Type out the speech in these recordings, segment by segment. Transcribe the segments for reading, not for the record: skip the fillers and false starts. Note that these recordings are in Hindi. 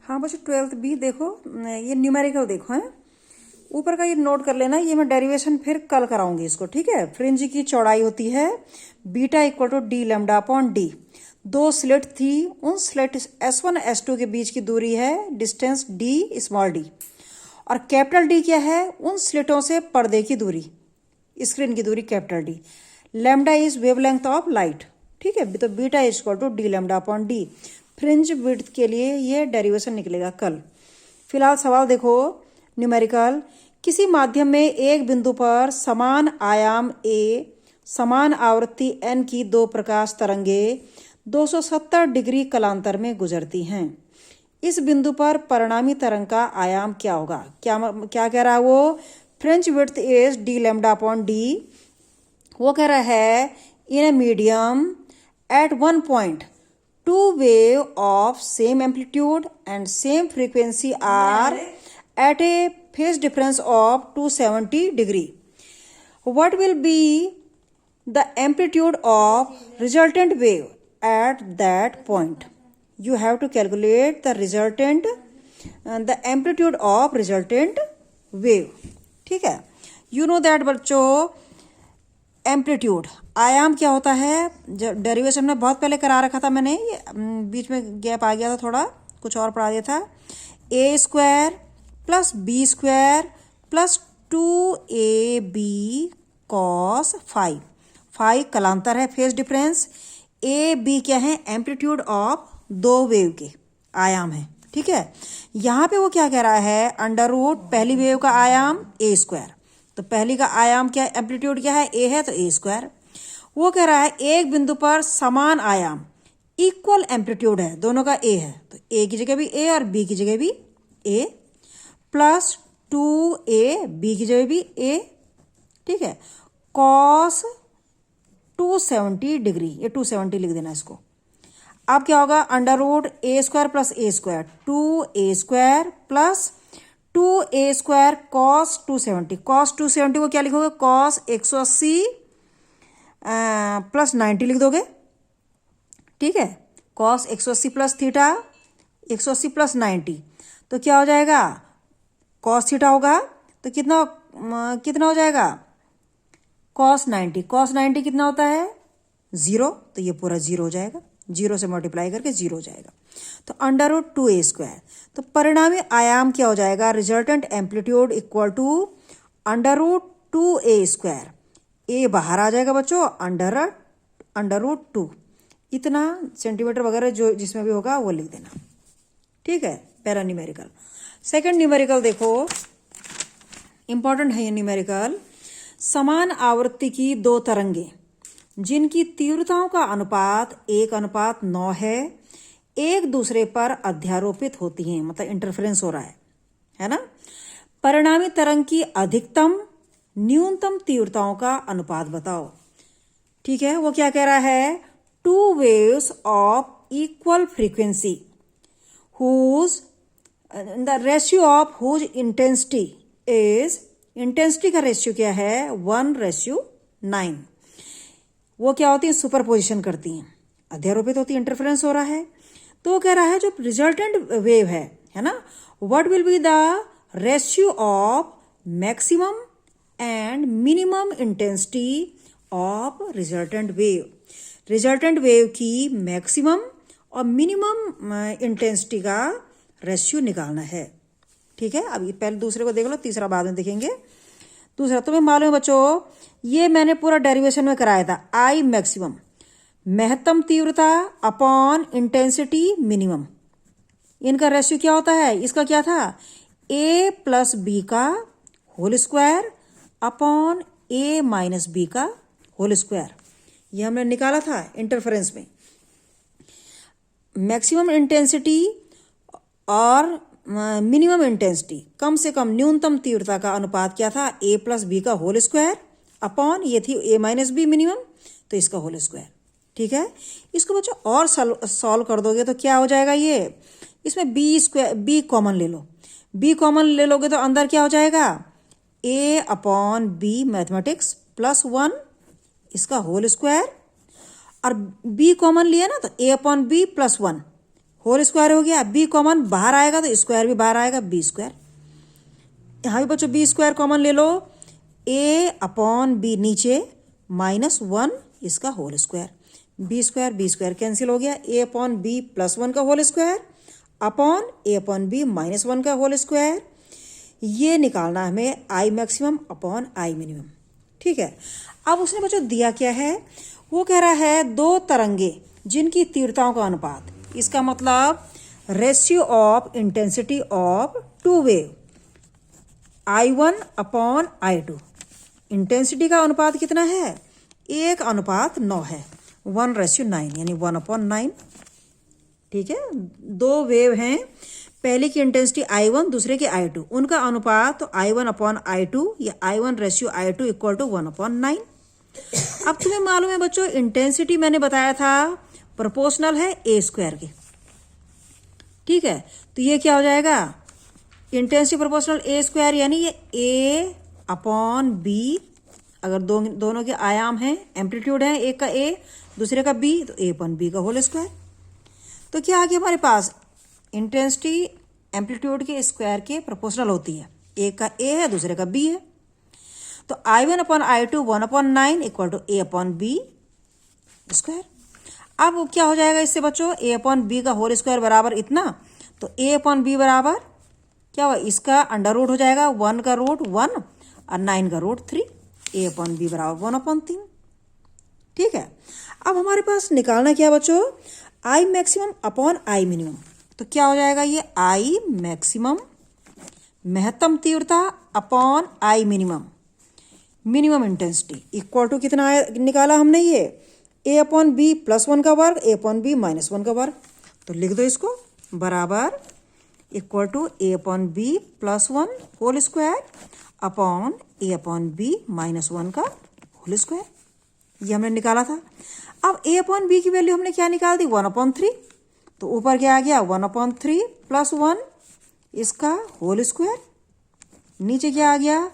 हाँ बच्चों 12th बी देखो, ये न्यूमेरिकल देखो है। ऊपर का ये नोट कर लेना, ये मैं डेरिवेशन फिर कल कराऊंगी इसको, ठीक है। फ्रिंज की चौड़ाई होती है beta equal to D lambda upon D. दो स्लिट थी, उन स्लिट S1 S2 के बीच की दूरी है डिस्टेंस डी स्मॉल डी। और कैपिटल डी क्या है? उन स्लिटों से पर्दे की दूरी, स्क्रीन की दूरी capital D. Lambda is wavelength of light, ठीक है। तो beta is equal to D lambda upon D. Fringe width के लिए ये डेरिवेशन निकलेगा कल। फिलहाल सवाल देखो न्यूमेरिकल। किसी माध्यम में एक बिंदु पर समान आयाम ए, समान आवृत्ति n की दो प्रकाश तरंगे 270 डिग्री कलांतर में गुजरती हैं। इस बिंदु पर परिणामी तरंग का आयाम क्या होगा? क्या कह रहा है वो? Fringe width is D lambda upon D. वो कह रहा है in a medium at one point two wave of same amplitude and same frequency are at a phase difference of 270 degree. What will be the amplitude of resultant wave at that point? You have to calculate the amplitude of resultant wave. ठीक है। You know that बच्चों एम्पलीट्यूड आयाम क्या होता है? जब डेरिवेशन में बहुत पहले करा रखा था मैंने, ये बीच में गैप आ गया था, थोड़ा कुछ और पढ़ा दिया था। A square plus b square plus 2ab cos five. Five कलांतर है, फेज डिफरेंस। ए बी क्या है? एम्पलीट्यूड ऑफ दो वेव के आयाम है, ठीक है। यहाँ पे वो क्या कह रहा है? अंडर रूट पहली वेव का आयाम ए स्क्वायर। तो पहली का आयाम क्या, एम्पलीट्यूड क्या है? ए है, तो ए स्क्वायर। वो कह रहा है एक बिंदु पर समान आयाम इक्वल एम्पलीट्यूड है, दोनों का ए है, तो ए की जगह भी ए और बी की जगह भी ए, प्लस 2a बी की जगह भी ए, ठीक है। कॉस 270 डिग्री, ये 270 लिख देना इसको। अब क्या होगा? Under root a square plus a square, 2a square plus 2a square cos 270। Cos 270 को क्या लिखोगे? कॉस 180 प्लस 90 लिख दोगे, ठीक है। कॉस 180 प्लस थीटा 180 प्लस 90, तो क्या हो जाएगा? कॉस थीटा होगा, तो कितना हो जाएगा? कॉस 90। कॉस 90 कितना होता है? 0, तो ये पूरा 0 हो जाएगा, 0 से मल्टीप्लाई करके 0 हो जाएगा। तो अंडर रूट 2a स्क्वायर, तो परिणामी आयाम क्या हो जाएगा? Resultant amplitude equal to under root 2a square. A बाहर आ जाएगा बच्चों, अंडर रूट 2। इतना सेंटीमीटर वगैरह जो जिसमें भी होगा वो लिख देना, ठीक है। पहला न्यूमेरिकल। सेकंड न्यूमेरिकल देखो, इंपॉर्टेंट है ये न्यूमेरिकल। समान आवृत्ति की दो तरंगे जिनकी तीव्रताओं का अनुपात 1:9 है, एक दूसरे पर अध्यारोपित होती हैं, मतलब इंटरफेरेंस हो रहा है ना। परिणामी तरंग की अधिकतम न्यूनतम तीव्रताओं का अनुपात बताओ, ठीक है। वो क्या कह रहा है? Two waves of equal frequency whose the ratio of whose intensity is, intensity का रेशियो क्या है? 1:9। वो क्या होती है? सुपरपोजिशन करती हैं, अध्यारोपित होती है, इंटरफेरेंस हो रहा है। तो वो कह रहा है जो रिजल्टेंट वेव है ना, what will be the ratio of maximum and minimum intensity of resultant wave. Resultant wave की मैक्सिमम और मिनिमम इंटेंसिटी का रेशियो निकालना है, ठीक है। अब पहले दूसरे को देख लो, तीसरा बाद में देखेंगे। दूसरा तुम्हें मालूम है बच्चों, ये मैंने पूरा डेरिवेशन में कराया था। आई मैक्सिमम, महत्तम तीव्रता अपॉन इंटेंसिटी मिनिमम, इनका रेशियो क्या होता है? इसका क्या था? a प्लस बी का whole square upon a minus B का होल स्क्वायर। ये हमने निकाला था इंटरफेरेंस में। मैक्सिमम इंटेंसिटी और मिनिमम इंटेंसिटी, कम से कम न्यूनतम तीव्रता का अनुपात क्या था? a प्लस बी का होल स्क्वायर अपॉन, ये थी a माइनस बी मिनिमम, तो इसका होल स्क्वायर, ठीक है। इसको बच्चों और सॉल्व कर दोगे तो क्या हो जाएगा? ये इसमें बी कॉमन ले लो। बी कॉमन ले लोगे तो अंदर क्या हो जाएगा? a upon B mathematics plus 1, इसका होल स्क्वायर, और b कॉमन लिया ना, तो a upon B plus 1 whole square हो गया, बी कॉमन बाहर आएगा तो स्क्वायर भी बाहर आएगा, बी स्क्वायर। यहाँ भी बच्चों बी स्क्वायर कॉमन ले लो, ए अपॉन बी नीचे -1 इसका whole square, B square cancel हो गया, ए अपॉन बी +1 का whole square upon A upon B -1 का होल स्क्वायर। ये निकालना है हमें I maximum upon I minimum. ठीक है, अब उसने बच्चों दिया क्या है, वो कह रहा है दो तरंगे जिनकी तीव्रताओं का अनुपात, इसका मतलब ratio of intensity of two wave I1 upon I2। Intensity का अनुपात कितना है, 1:9 है, 1:9 यानी 1/9। ठीक है, दो वेव हैं, पहले की इंटेंसिटी I1 दूसरे की I2, उनका अनुपात तो I1 अपॉन I2 या I1:I2 = 1/9। अब तुम्हें मालूम है बच्चों इंटेंसिटी मैंने बताया था प्रोपोर्शनल है ए स्क्वायर के। ठीक है, तो ये क्या हो जाएगा, इंटेंसिटी प्रोपोर्शनल ए स्क्वायर यानी ये ए अपॉन बी, अगर दोनों के आयाम हैं, एम्पलीट्यूड है, एक का ए दूसरे का बी, तो ए अपॉन बी का होल स्क्वायर। तो क्या आ गया हमारे पास, इंटेंसिटी एम्पलीट्यूड के स्क्वायर के प्रोपोर्शनल होती है, एक का ए है दूसरे का बी है, तो I1 upon I2 1/9 = A upon B square. अब क्या हो जाएगा इससे बच्चों, A अपॉन बी का होल स्क्वायर बराबर इतना, तो A अपॉन बी बराबर क्या हुआ, इसका अंडर रूट हो जाएगा, 1 का रूट 1 और 9 का रूट 3, A अपॉन बी बराबर 1/3। ठीक है, अब हमारे पास निकालना क्या बच्चों, I maximum upon I minimum. तो क्या हो जाएगा ये, आई मैक्सिमम महत्तम तीव्रता upon I minimum minimum intensity equal to कितना निकाला हमने, ये ए अपॉन बी +1 का वर्ग, ए अपॉन बी -1 का वर्ग। तो लिख दो इसको, बराबर equal to A upon B +1 whole square upon A upon B -1 का होल स्क्वायर। ये हमने निकाला था। अब ए अपॉन बी की वैल्यू हमने क्या निकाल दी, 1/3। तो ऊपर क्या आ गया, 1/3 +1 इसका होल स्क्वायर, नीचे क्या आ गया,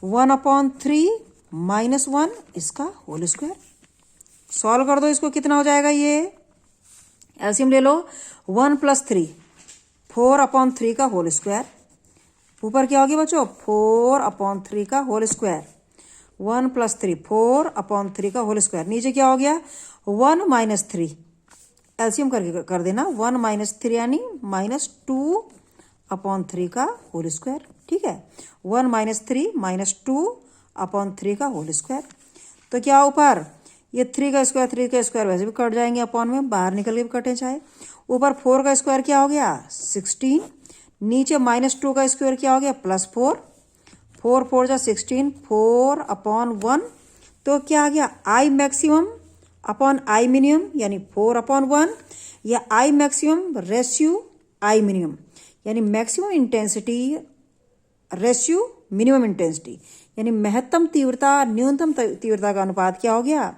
1/3 -1 इसका होल स्क्वायर। सॉल्व कर दो इसको, कितना हो जाएगा, ये एलसीएम ले लो, 1 + 3 4/3 का होल स्क्वायर, ऊपर क्या होगी बच्चों, 4/3 का होल स्क्वायर, 1 + 3 4/3 का होल स्क्वायर, नीचे क्या हो गया, 1 - 3 एलसीएम करके कर देना, 1 - 3 यानी -2/3 का होल स्क्वायर। ठीक है, 1 - 3 -2/3 का होल स्क्वायर। तो क्या ऊपर ये 3 का स्क्वायर वैसे भी कट जाएंगे, अपॉन में बाहर निकल के भी कटें चाहे। ऊपर 4 का स्क्वायर क्या हो गया, 16, नीचे -2 का स्क्वायर क्या हो गया, +4, 4 4 जा 16, 4/1। तो क्या आ गया, I maximum upon I minimum यानी 4/1, या I maximum ratio I minimum यानी maximum intensity ratio minimum intensity, यानी महत्तम तीव्रता न्यूनतम तीव्रता का अनुपात क्या हो गया,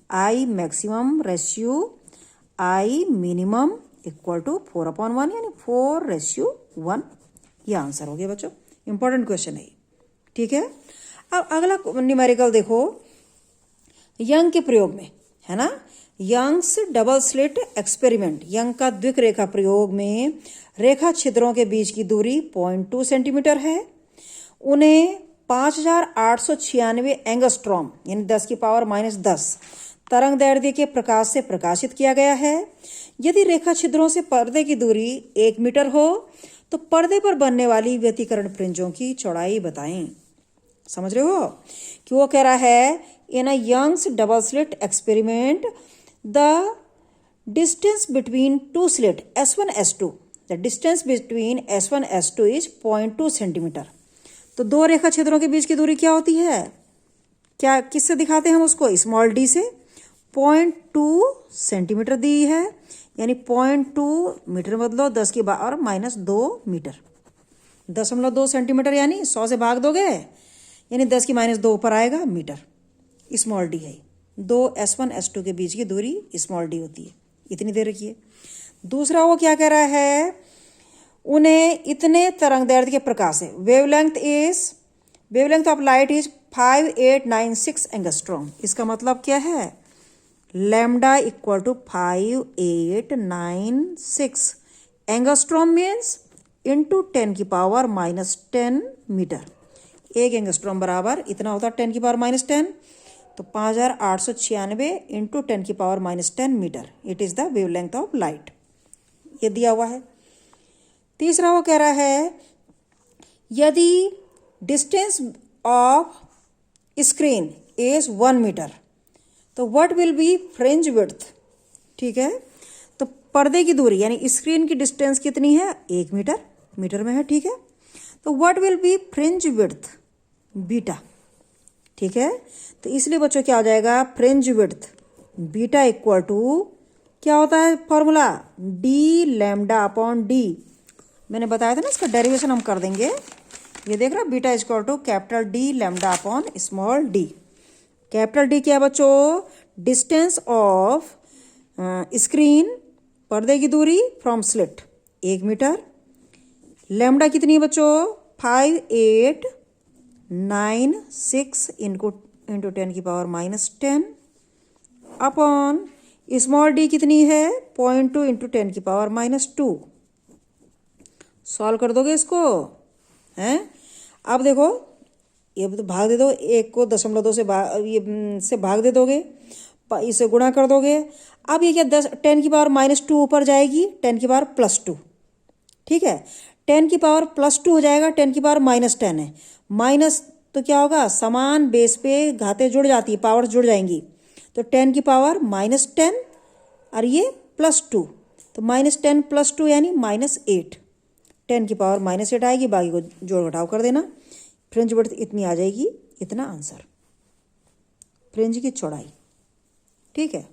I maximum ratio I minimum equal to 4/1 यानी 4:1। ये आंसर हो गया बच्चों, इंपॉर्टेंट क्वेश्चन है। ठीक है, अब अगला न्यूमेरिकल देखो, यंग के प्रयोग में है ना, Young's double slit experiment, Young का द्विक रेखा प्रयोग में रेखा छिद्रों के बीच की दूरी 0.2 सेंटीमीटर है। उन्हें 5896 एंगस्ट्रॉम यानी 10⁻⁻10 तरंग दैर्ध्य के प्रकाश से प्रकाशित किया गया है। यदि रेखा छिद्रों से पर्दे की दूरी 1 मीटर हो तो पर्दे पर बनने वाली व्यतिकरण फ्रिंजों की चौड़ाई बताएं। समझ रहे हो कि वो कह रहा है, in a Young's double slit experiment the distance between two slit S1 S2, the distance between S1 S2 is 0.2 centimetre. तो दो रेखा छिद्रों के बीच की दूरी क्या होती है, क्या किससे दिखाते हैं हम उसको, स्मॉल डी से। 0.2 सेंटीमीटर दी है, यानी 0.2 मीटर बदलो 10⁻⁻2 मीटर, 0.2 सेंटीमीटर यानी 100 से भाग दोगे यानी 10⁻2 ऊपर आएगा मीटर, स्मॉल डी है। दो S1 S2 के बीच की दूरी स्मॉल डी होती है, इतनी दे रखी है। दूसरा वो क्या कह रहा है, उन्हें इतने तरंग दैर्ध्य के प्रकाश है, wavelength of light is 5896 angstrom. इसका मतलब क्या है, lambda equal to 5896 angstrom means into 10⁻⁻10 metre. एक एंगस्ट्रॉम बराबर इतना होता है 10⁻⁻10, तो 5896 into 10⁻⁻10 metre. It is the wavelength of light, ये दिया हुआ है। तीसरा वो कह रहा है यदि distance of screen is 1 metre तो what will be fringe width. ठीक है, तो पर्दे की दूरी यानी स्क्रीन की डिस्टेंस कितनी है 1 मीटर, मीटर में है। ठीक है, तो what will be fringe width beta. ठीक है, तो इसलिए बच्चों क्या हो जाएगा fringe width beta equal to क्या होता है formula D lambda upon D. मैंने बताया था ना, इसका डेरिवेशन हम कर देंगे। ये देख रहा beta equal to capital D lambda upon small D. Capital D क्या है बच्चों डिस्टेंस ऑफ स्क्रीन पर्दे की दूरी फ्रॉम स्लिट 1 मीटर। लैम्डा कितनी है बच्चों 5896 इंटू 10⁻⁻10 अपॉन स्मॉल डी कितनी है 0.2 इंटू 10⁻⁻2। सॉल्व कर दोगे इसको हैं। अब देखो ये तो भाग दे दो, 1 को 0.2 से भाग दे दोगे, इसे गुणा कर दोगे। अब ये क्या 10⁻⁻2 ऊपर जाएगी 10⁻+2। ठीक है, 10⁻+2 हो जाएगा 10⁻−10 है माइनस, तो क्या होगा समान बेस पे घातें जुड़ जाती है, पावर्स जुड़ जाएंगी, तो 10⁻−10 और ये +2, तो -10 +2 यानी -8। 10⁻−8 आएगी, बाकी को जोड़ घटाव कर देना। फ्रिंज विड्थ इतनी आ जाएगी, इतना आंसर फ्रिंज की चौड़ाई। ठीक है।